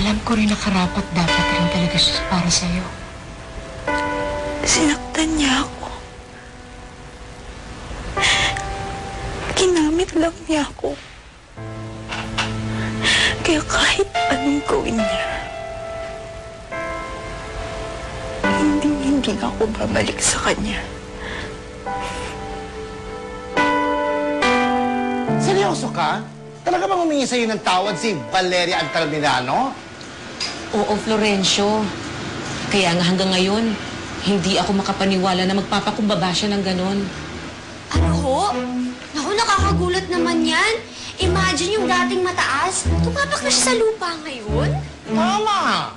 Alam ko rin na karapat dapat rin talaga siya para sa'yo. Sinaktan niya ako. Ginamit lang niya ako. Kaya kahit anong gawin niya, hindi ako babalik sa kanya. Seryoso ka? Talaga bang humingi sa'yo ng tawad si Valeria Altamirano? Oo, Florencio. Kaya nga hanggang ngayon, hindi ako makapaniwala na magpapakumbaba siya ng ganon. Ano ho? Naku, nakakagulat naman yan. Imagine yung dating mataas, tumapak na siya sa lupa ngayon. Tama!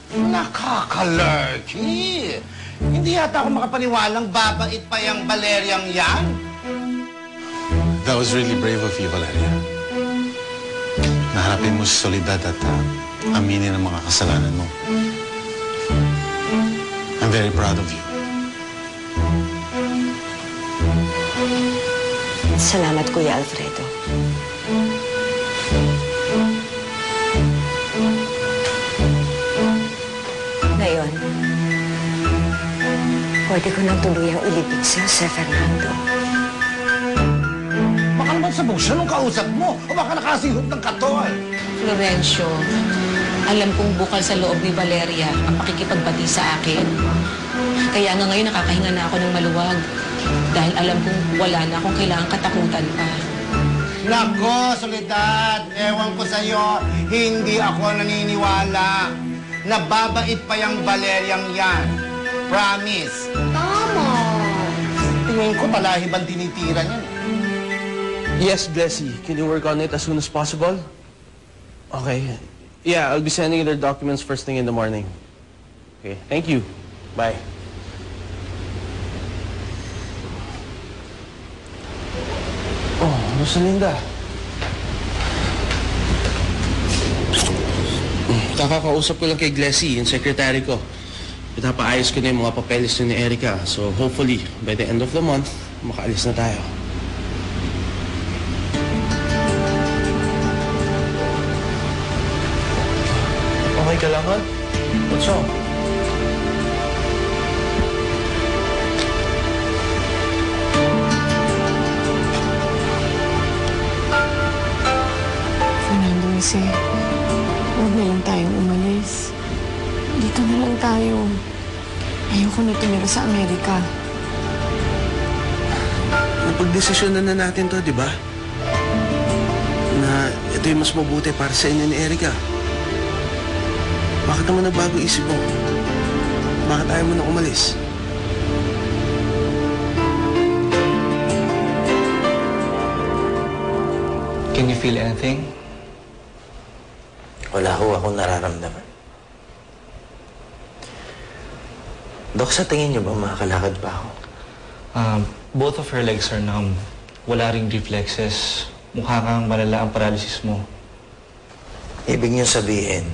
Nakaka-lurky! Hindi yata ako makapaniwalang babait pa yung Valeriang yan. That was really brave of you, Valeria. Naharapin mo si Soledad at aminin ang mga kasalanan mo. I'm very proud of you. Salamat, Kuya Alfredo. Ngayon, pwede ko nang tuluyang ilibig si Jose Fernando. Baka naman sabog siya nung kausap mo o baka nakasihot ng katol. Florencio, alam kong bukal sa loob ni Valeria ang pakikipagbati sa akin. Kaya nga ngayon nakakahinga na ako ng maluwag. Dahil alam kong wala na akong kailangang katakutan pa. Nako, Soledad, ewan ko sa'yo, hindi ako naniniwala. Nababait pa yung Valeriang yan. Promise. Tama. Tingin ko talahibang tinitira niyan. Yes, Blessy. Can you work on it as soon as possible? Okay. Yeah, I'll be sending you the documents first thing in the morning. Okay, thank you. Bye. Oh, Rosalinda. Kakakausap ko lang kay Glessy, yung secretary ko. Pinapaayos ko na yung mga papeles ni Erica. So hopefully, by the end of the month, makaalis na tayo. Okay ka lang, ha? What's wrong? Fernando, Jose, huwag na lang tayong umalis. Dito na lang tayo. Ayoko na tumira sa Amerika. Napagdesisyonan na natin to, di ba? Na ito yung mas mabuti para sa inyo ni Erica. Bakit naman nagbago isip mo? Bakit ayaw mo na umalis? Can you feel anything? Wala ho akong nararamdaman. Dok, sa tingin niyo ba makakalakad pa ako? Both of her legs are numb. Wala ring reflexes. Mukha kang malala ang paralysis mo. Ibig niyo sabihin,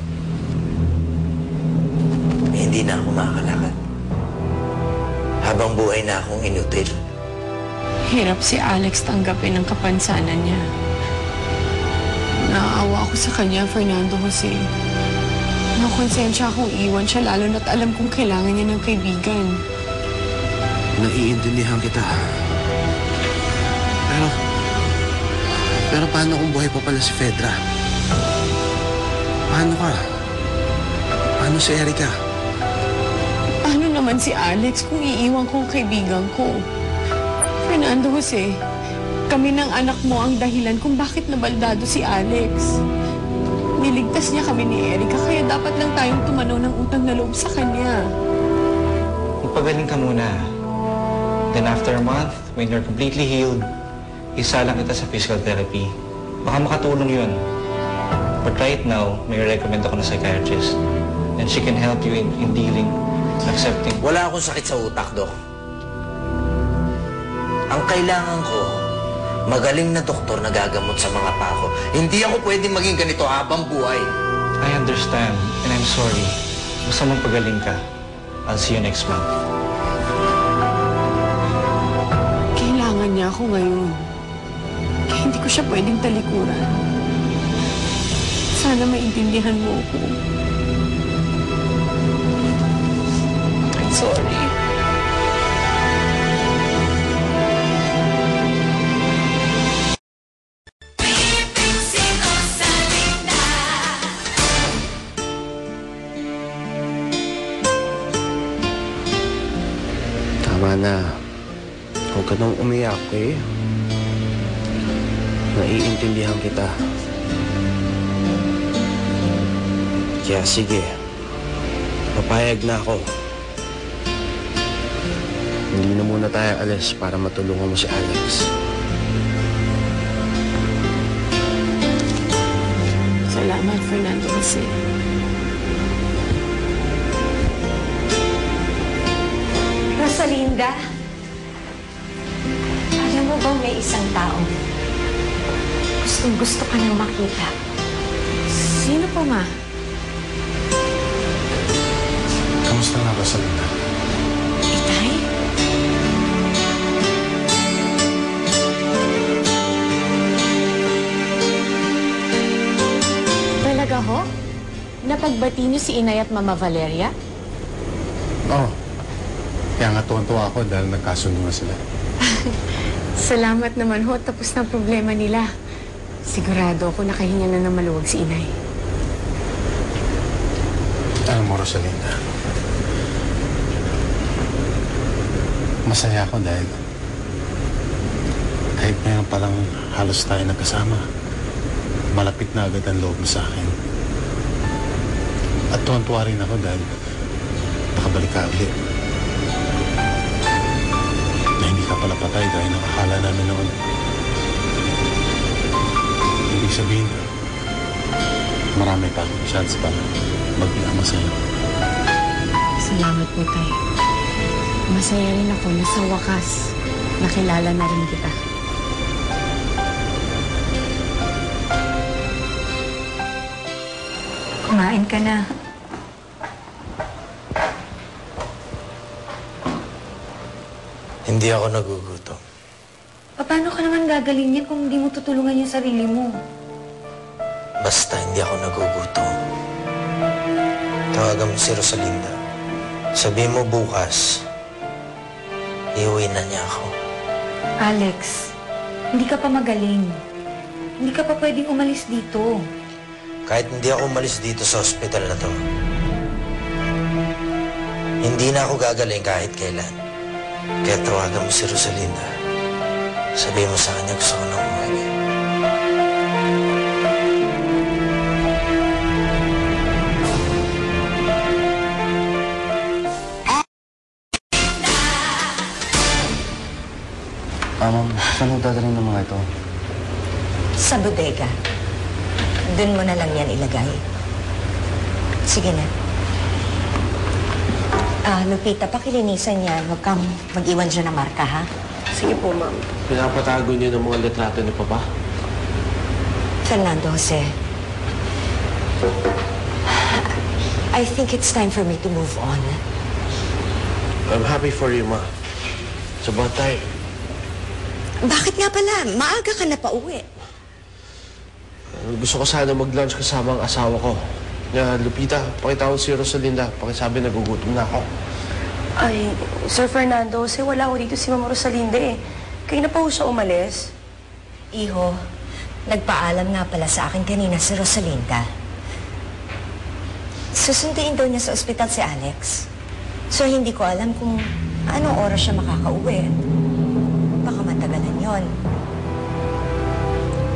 hindi na ako makakalakad. Habang buhay na akong inutil. Hirap si Alex tanggapin ang kapansanan niya. Naaawa ako sa kanya, Fernando Jose. Nakonsensya akong iwan siya, lalo na't alam kong kailangan niya ng kaibigan. Naiintindihan kita. Pero paano kung buhay pa pala si Fedra? Paano ka? Paano si Erica? Paano naman si Alex kung iiwan ko ang kaibigan ko? Fernando Jose, kami ng anak mo ang dahilan kung bakit nabaldado si Alex. Niligtas niya kami ni Erica, kaya dapat lang tayong tumanaw ng utang na loob sa kanya. Magpagaling ka muna. Then after a month, when you're completely healed, isalang kita sa physical therapy. Baka makatulong yun. But right now, may recommend ako na psychiatrist. And she can help you in dealing, accepting. Wala akong sakit sa utak, Dok. Ang kailangan ko, magaling na doktor na gagamot sa mga pako. Hindi ako pwedeng maging ganito habang buhay. I understand, and I'm sorry. Basta magpagaling ka. I'll see you next month. Kailangan niya ako ngayon. Kaya hindi ko siya pwedeng talikuran. Sana maintindihan mo ako. I'm sorry. Tama na. Huwag ka nang umiyak, okay? Naiintindihan kita. Kaya sige, papayag na ako. Hindi na muna tayo alis para matulungan mo si Alex. Salamat, Fernando, kasi Rosalinda, alam mo bang may isang taong gustong-gusto ka nang makita? sino po, ma? Kamusta na, Rosalinda? Itay? Talaga ho? Napagbati niyo si Inay at Mama Valeria? Oo. Kaya nga tuwan-tuwa ako dahil nagkasundo na sila. Salamat naman ho, tapos na ang problema nila. Sigurado ako nakahinga na ng maluwag si Inay. Alam mo, Rosalinda, masaya ako dahil kahit ngayon palang halos tayo nagkasama, malapit na agad ang loob mo sa akin. At tuwan-tuwa rin ako dahil nakabalik ka ulit. Na hindi ka pala patay dahil nakakala namin noon. Ibig sabihin, marami pa akong chance para maging ama sa'yo. Salamat po, Tay. Masaya rin ako na sa wakas nakilala na rin kita. Kumain ka na. Hindi ako nagugutom. Paano ka naman gagaling yan kung hindi mo tutulungan yung sarili mo? Basta hindi ako nagugutom. Tawagan mo si Rosalinda. Sabihin mo bukas, iuwi na niya ako. Alex, hindi ka pa magaling. Hindi ka pa pwedeng umalis dito. Kahit hindi ako umalis dito sa ospital na to, hindi na ako gagaling kahit kailan. Kaya tawagan mo si Rosalinda. Sabihin mo sa kanya gusto ko na umuwi. Ma'am, saan mo dadalhin ng mga ito? Sa bodega. Doon mo na lang yan ilagay. Sige na. Lupita, pakilinisan yan. Huwag kang mag-iwan dyan ng marka, ha? Sige po, ma'am. Pinapatago niyo ng mga litrato ni Papa? Fernando Jose, I think it's time for me to move on. I'm happy for you, Ma. It's about time. Bakit nga pala? Maaga ka na pauwi. Gusto ko sana mag-lunch kasama ang asawa ko. Lupita, pakitawag si Rosalinda. Pakisabi nagugutom na ako. Ay, Sir Fernando, kasi wala ko dito si Mama Rosalinda eh. Kayo na pa ho siya umalis? Iho, nagpaalam nga pala sa akin kanina si Rosalinda. Susunduin daw niya sa ospital si Alex. So hindi ko alam kung anong oras siya makakauwi. Baka matagalan yon.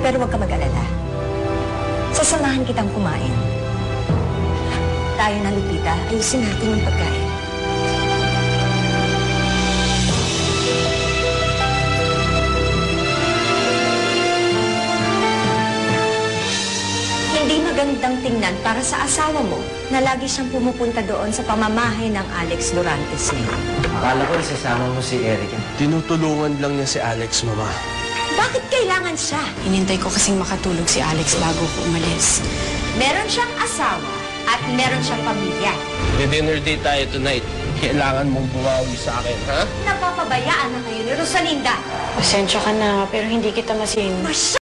Pero huwag ka mag-alala. Sasamahan kitang kumain. Tayo na, Lupita. Ayusin natin yung pagkain. Hindi magandang tingnan para sa asawa mo na lagi siyang pumupunta doon sa pamamahay ng Alex Durantes niya. Akala ko isasama mo si Erica. Tinutulungan lang niya si Alex, Mama. Bakit kailangan siya? Hinintay ko kasing makatulog si Alex bago ko umalis. Meron siyang asawa at meron siyang pamilya. Dinner date tayo tonight. Kailangan mong bumawi sa akin, ha? Napapabayaan na kayo ni Rosalinda. Pasensya ka na, pero hindi kita masin. Masyado